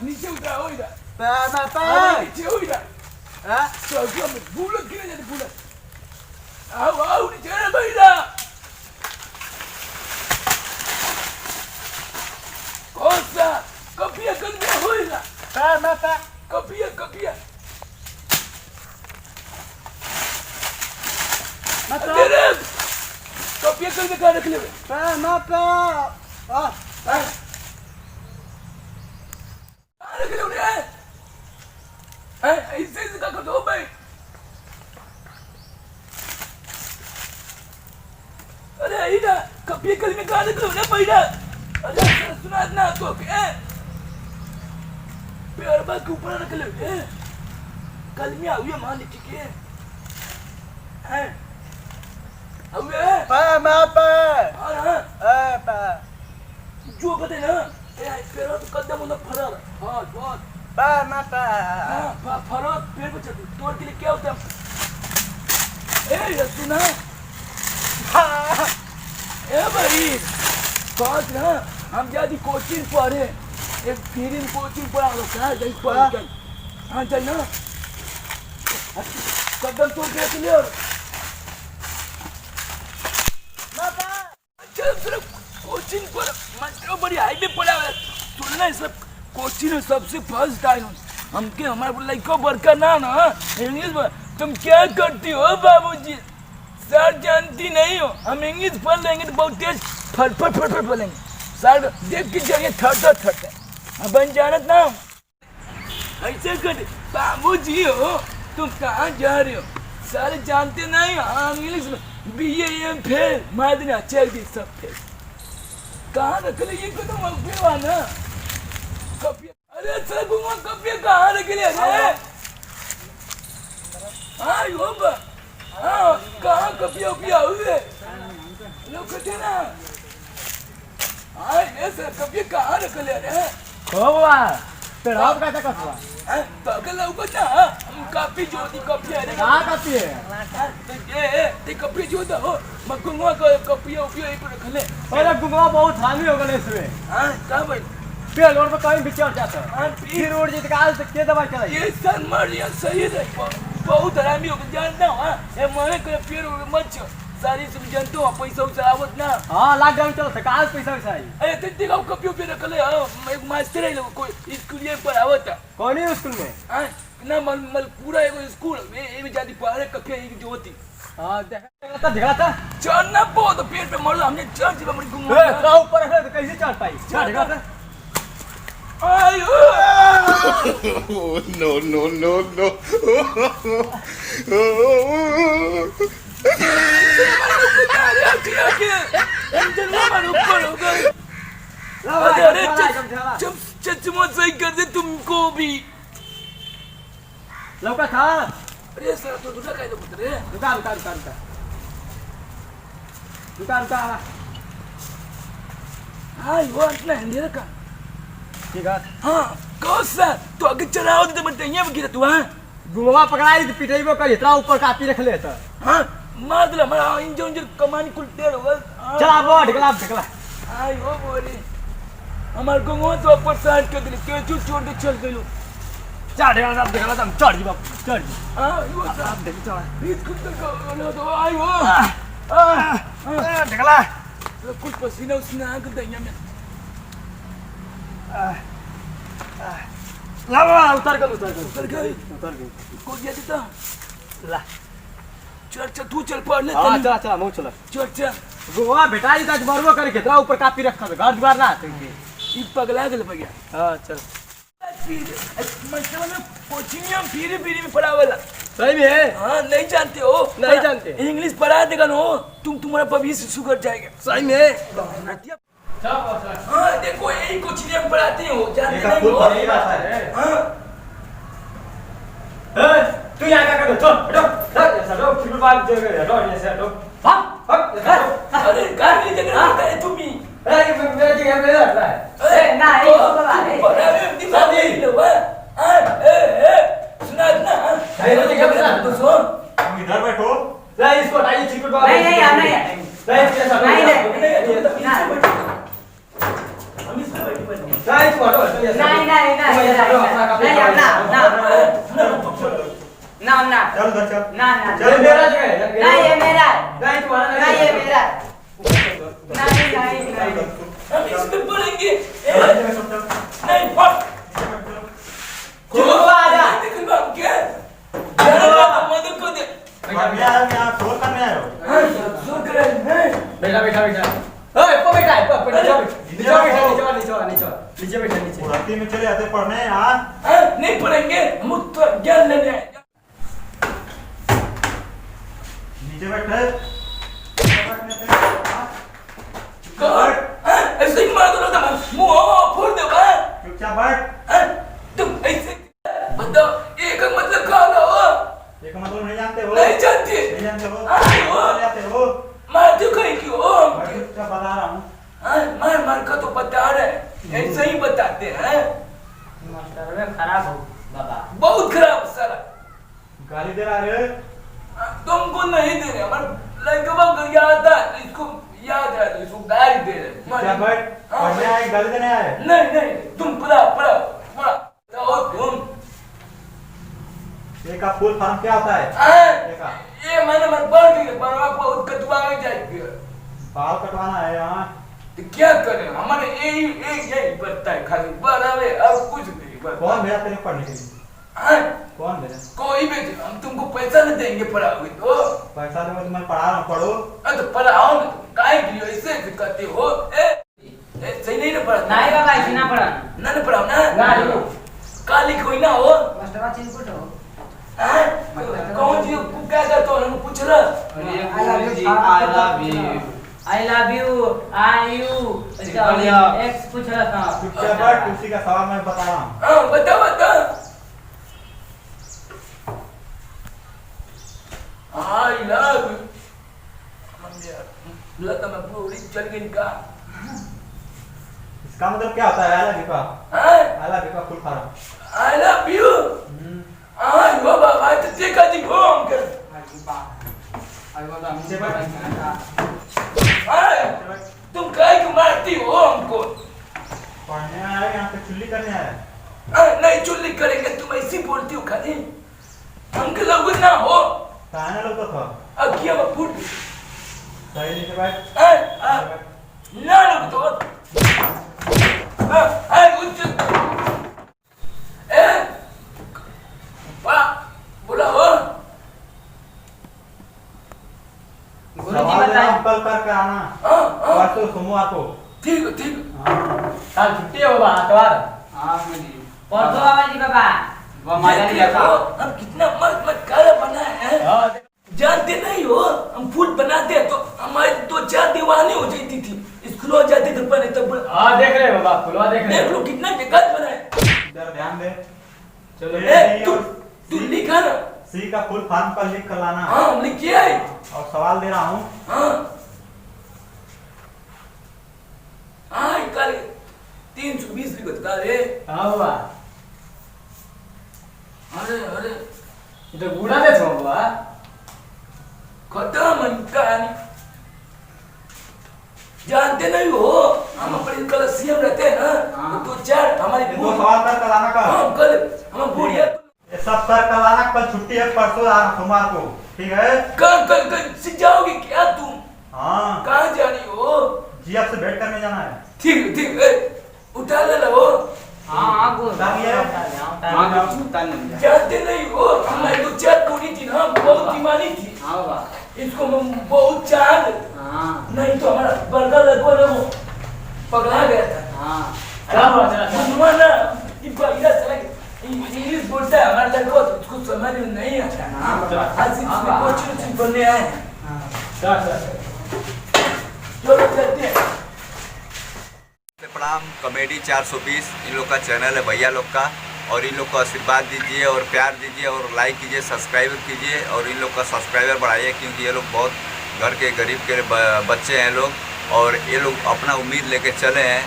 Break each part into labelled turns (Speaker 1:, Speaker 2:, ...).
Speaker 1: नीचे उतरा हो इधर नीचे हो इधर चल बुलेट गिरे जाते बुलेट आओ आओ नीचे रे भैया कौन सा कपिया कर दिया हो इधर कपिया कपिया अरे कपिया कर के कहाँ रख ले ऐसे का कर दो भाई अरे इधर कपिया कल में कहाँ निकलो ना भैया अरे सुना ना तो पैर बात के ऊपर रख ले कल में आओ ये मान लीजिए के हैं आओ ये जो कहते ना पैर तो कदम उन्हें फरा हाँ बहुत फरोत पेड़ पे चढ़ तोड़ के लिए क्या होता है ये सुना भाई कौन ना हम जाती कोचिंग पढ़े एक फ्री कोचिंग पढ़ा होता है जैसे पढ़ा हाँ चल ना कदम तोड़ के लिए चल कोचिंग पर मतलब बड़ी हाईवे पड़ा है सुनना है सब कोचिंग में सबसे फर्स्ट टाइम हमके हमारे लड़का बड़का ना इंग्लिश में तुम क्या करती हो बाबूजी सर जानती नहीं हो हम इंग्लिश पढ़ लेंगे तो बहुत तेज फट बोलेंगे सर देख के जाइए थर्ड अब बन जाना ना ऐसे कर बाबूजी हो तुम कहाँ जा रहे हो सर जानते नहीं हाँ इंग्लिश में BA M फेल मादना चल दी सब फेल कहाँ रख ले ये कदम ना अरे सर गुमा कपिया कहाँ रख लिया अरे हाँ योगा हाँ कहाँ कपिया उपिया हुए लोग कहते ना हाँ ये सर कपिया कहाँ रख लिया रे
Speaker 2: हुआ तेरा आप कैसा कसवा
Speaker 1: पगल लोग ना काफी जोती कपिया रे
Speaker 2: कहाँ कपी है
Speaker 1: ये कपिया जोता हो मैं गुमा कपिया उपिया ये पर रख ले
Speaker 2: अरे गुमा बहुत हानि हो गए इसमें
Speaker 1: हाँ कहाँ भाई
Speaker 2: पेड़ रोड पर कहीं बिचार जाता है फिर रोड जी काल से के दवाई चलाई
Speaker 1: ये सन मर लिया सही है बहुत हरामी हो जानता हूँ ये मारे कोई पेड़ मत सारी सब जानते हो पैसा उसा आवत ना
Speaker 2: हाँ लॉकडाउन चलो था काल पैसा वैसा आई
Speaker 1: अरे तित्ती का कपियो पे रख ले एक मास्टर है लोग कोई स्कूल ये पर आवत
Speaker 2: कौन है स्कूल में
Speaker 1: ना मल पूरा एक स्कूल ये भी जाती पढ़े कपिया एक जो होती
Speaker 2: हाँ देखा था
Speaker 1: चढ़ना बहुत पेड़ पे मर हमने चढ़ जी बड़ी घूम
Speaker 2: ऊपर है तो कैसे चढ़ पाई देखा था
Speaker 1: आयो
Speaker 3: no.
Speaker 1: चमच सही कर दे तुमको भी
Speaker 2: लौका था
Speaker 1: अरे सर तो दूसरा काय तो पुत्र रे
Speaker 2: रुका
Speaker 1: हाँ यो इतना हिंदी का
Speaker 2: ठीक है
Speaker 1: हाँ कौन सा तो आगे चढ़ाओ तो मैं तैयार में गिरा तू हाँ
Speaker 2: गुमवा पकड़ाई तो पिटाई कर इतना ऊपर कापी रख ले तो
Speaker 1: हाँ मार दिला हमारा इंजन कमानी कुल टेढ़ हो
Speaker 2: चला वो ढकला
Speaker 1: आई हो बोली हमारे गुंगो तो ऊपर साइड कर दिले क्यों छोड़ के चल गइलो
Speaker 2: चढ़ ढकला हम चढ़ जी बाप चढ़ जी
Speaker 1: हाँ यो साहब
Speaker 2: देख चढ़
Speaker 1: बीच कुछ तो आई हो
Speaker 2: ढकला
Speaker 1: कुछ पसीना आ कर दैया में
Speaker 2: लावा उतर गई
Speaker 1: को दिया देता
Speaker 2: ला
Speaker 1: चल तू चल पढ़ ले
Speaker 2: हां चला मैं चला
Speaker 1: चल
Speaker 2: गोवा बेटाई तक बरबो करे के ऊपर कापी रखा घर द्वार ना आते
Speaker 1: ई पगला गेल भैया
Speaker 2: हां चल
Speaker 1: मतलब में कोचिंग में फिरी में पढ़ावेला
Speaker 2: सही में है
Speaker 1: हाँ नहीं जानते हो
Speaker 2: नहीं जानते
Speaker 1: इंग्लिश पढ़ा देगा नो तुम्हारा भविष्य सुधर जाएगा
Speaker 2: सही में
Speaker 1: हाँ देखो यही कोचिंग में पढ़ाते हो, जानते
Speaker 3: ये
Speaker 1: नहीं
Speaker 3: फुल
Speaker 1: हो?
Speaker 3: फॉर्म की बात है।
Speaker 1: हाँ,
Speaker 2: तू यहाँ क्या कर रहा है? चल ऐसा लो फिर बात जो कर रहा है ऐसे लो भाग
Speaker 1: अरे गाली देने लगता है तुम्ही।
Speaker 2: अरे मेरा जगह पे रहता है
Speaker 4: ए नहीं वो बाबा ए
Speaker 1: अरे दिमाग नहीं लो सुना ना
Speaker 2: मेरा जगह पे रहता
Speaker 1: तो सुन
Speaker 3: तुम इधर बैठो।
Speaker 2: ले इसको हटाइए चिकट बाबा
Speaker 4: नहीं नहीं हम नहीं हटेंगे
Speaker 2: ले इसके साथ
Speaker 4: नहीं,
Speaker 2: ले
Speaker 1: हम इसमें बैठे बैठे
Speaker 2: इसको हटाओ
Speaker 4: नहीं नहीं नहीं ना ना
Speaker 3: चल उधर चल।
Speaker 4: ना ना
Speaker 2: चल मेरा जगह है
Speaker 4: नहीं ये मेरा है
Speaker 2: नहीं तुम्हारा
Speaker 4: नहीं ये मेरा है नहीं नहीं नहीं
Speaker 1: हम इसमें पढ़ेंगे
Speaker 3: चल।
Speaker 1: नहीं पढ़
Speaker 2: चलो आ जा
Speaker 1: देखो बाप क्या जरा मदद को दे
Speaker 3: मैं यहाँ शोर करने आया हूँ।
Speaker 1: सुन कर है
Speaker 2: बैठा बैठा बैठा ओए को बैठा है को बैठा नीचे बैठा नीचे बैठा नीचे
Speaker 3: रात्रि में चले जाते पढ़ने यार।
Speaker 1: नहीं पढ़ेंगे हम तो ज्ञान लेने आए
Speaker 3: नीचे बैठे।
Speaker 1: ऐसे ही मार दो ना मुंह फोड़ दो
Speaker 3: चुपचाप बैठ।
Speaker 1: तुम ऐसे बताओ एक मतलब कहा हो
Speaker 3: एक मतलब नहीं जानते हो।
Speaker 1: नहीं जानते
Speaker 3: नहीं जानते हो।
Speaker 1: हाँ, हो।
Speaker 3: नहीं जानते हो।
Speaker 1: मार दो कहीं की हो
Speaker 3: मैं चुपचाप बता रहा हूँ।
Speaker 1: मार मार का तो बता रहे ऐसे ही बताते हैं
Speaker 4: मास्टर में खराब हो बाबा
Speaker 1: बहुत खराब सारा
Speaker 3: गाली दे रहा है।
Speaker 1: तुमको नहीं दे रहे हमारे लड़का याद है इसको याद है तो इसको गाली दे रहे
Speaker 3: चुपचाप बैठ। पढ़ने आए गाली देने आए।
Speaker 1: नहीं नहीं तुम पढ़ा तो तुम
Speaker 3: ये का फुल फॉर्म क्या होता है?
Speaker 1: हाँ, ये मैंने मैं पढ़ गई पर बहुत कटवा में जाएगी
Speaker 3: बाल कटवाना है यहाँ।
Speaker 1: तो क्या करें हमारे यही बनता है खाली बराबर और कुछ नहीं बस
Speaker 3: कौन भेजा तेरे पढ़ने के लिए?
Speaker 1: हाँ,
Speaker 3: कौन भेजा?
Speaker 1: कोई भी हम तुमको पैसा नहीं देंगे पढ़ाओगे तो
Speaker 3: पैसा दे मैं तुम्हें पढ़ा रहा हूँ पढ़ो।
Speaker 1: तो पढ़ाओ ना तुम काहे के लिए ऐसे कहते हो सही नहीं ना पढ़ा
Speaker 4: नहीं बाबा ऐसे ना पढ़ा
Speaker 1: ना पढ़ाओ ना
Speaker 2: नहीं।
Speaker 1: काली कोई ना हो
Speaker 4: मास्टर चिंकुट हो
Speaker 1: हाँ, कौन चीज को क्या करते हो हमको पूछ रहा
Speaker 4: I love you I you x पूछ रहा था
Speaker 3: चुपचाप बैठ। उसी का सवाल मैं बता रहा हूँ।
Speaker 1: हाँ बता आई लव यू लता मैं पूरी चल गई का
Speaker 3: इसका मतलब क्या होता है? आई लव यू का।
Speaker 1: हाँ
Speaker 3: आई लव यू का full form.
Speaker 1: I love you हाँ यो बाबा तो देखा जी हो अंकल
Speaker 3: नीचे बैठ।
Speaker 1: हाँ तुम काहे क्यों मारती हो हमको
Speaker 3: पढ़ने आया यहाँ पे चुल्ली करने आया।
Speaker 1: हाँ, नहीं चुल्ली करेंगे तुम ऐसी बोलती हो खाली अंकल लोग ना हो
Speaker 3: कहने लोग तो था।
Speaker 1: अब किया वो फूट
Speaker 3: सही नीचे बैठ।
Speaker 1: ना लोग तो उच्च बोला हो
Speaker 4: गुरुजी
Speaker 3: सवाल देना
Speaker 4: बताइए
Speaker 3: कल कर आना। परसों सोमवार को।
Speaker 1: ठीक है
Speaker 2: कल छुट्टी है बाबा आतवार
Speaker 4: परसों बाबा जी बाबा
Speaker 2: वो मजा नहीं आता
Speaker 1: हम कितना मत काला बना है
Speaker 2: हां
Speaker 1: जानते नहीं हो हम फूल बनाते हैं तो हमारे 2-4 दीवानी हो जाती थी स्कूल जाते थे पहले तब
Speaker 2: हां देख रहे हो बाबा फुलवा देख रहे
Speaker 1: देख लो कितना बेकार बना है
Speaker 3: इधर ध्यान दे।
Speaker 2: चलो
Speaker 1: तू लिखा ना
Speaker 3: सी का फुल फॉर्म पर लिख कर लाना।
Speaker 1: हाँ हम लिखिए है
Speaker 3: और सवाल दे रहा हूँ।
Speaker 1: हाँ हाँ कल 320 लिखो था रे
Speaker 2: हां बाबा
Speaker 1: अरे अरे
Speaker 2: ये तो गुड़ा दे छो बाबा
Speaker 1: खत्म कहानी जानते नहीं हो हम अपने कल सीएम रहते हैं ना तो 2-4 हमारी
Speaker 3: ये दो सवाल कर लाना का।
Speaker 1: हाँ कल हम बुढ़िया
Speaker 3: ये सब कर लाना। कल छुट्टी है परसों सोमवार को। ठीक है?
Speaker 1: कल से जाओगे क्या तुम
Speaker 3: हाँ।
Speaker 1: कहाँ जा रही हो
Speaker 3: जी आपसे भेंट करने जाना है।
Speaker 1: ठीक है उठा ले लो
Speaker 4: हां हां गुरु
Speaker 2: हां
Speaker 1: जानते नहीं हो हमारी 2-4 कुड़ी थी ना बहुत दीवानी थी
Speaker 4: हां बाबा
Speaker 1: इसको हम बहुत चाहते
Speaker 4: हां
Speaker 1: नहीं तो हमारा बर्गर लगो ना वो पगला गया था
Speaker 4: हां
Speaker 2: क्या बात है
Speaker 1: मनवा ना इनको इधर चला इंग्लिश बोलता है हमारा लड़का तो उसको समझ में नहीं आता
Speaker 4: हाँ,
Speaker 1: आज इसमें कोचिंग बोलने आए हैं
Speaker 2: चल
Speaker 1: चलो चलते हैं
Speaker 3: पढ़ा
Speaker 5: प्रणाम कॉमेडी 420 इन लोग का चैनल है भैया लोग का, और इन लोग को आशीर्वाद दीजिए और प्यार दीजिए और लाइक कीजिए, सब्सक्राइब कीजिए और इन लोग का सब्सक्राइबर बढ़ाइए, क्योंकि ये लोग बहुत घर के गरीब के बच्चे हैं लोग, और ये लोग अपना उम्मीद लेके चले हैं।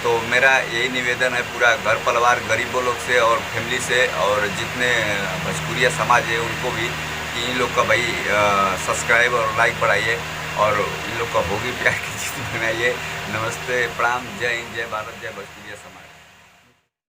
Speaker 5: तो मेरा यही निवेदन है पूरा घर परिवार गरीबों लोग से और फैमिली से और जितने भोजपुरिया समाज है उनको भी, कि इन लोग का भाई सब्सक्राइब और लाइक बढ़ाइए और इन लोग का होगी प्यार की चीज़ बनाइए। नमस्ते, प्रणाम, जय हिंद, जय भारत, जय भोजपुरिया समाज।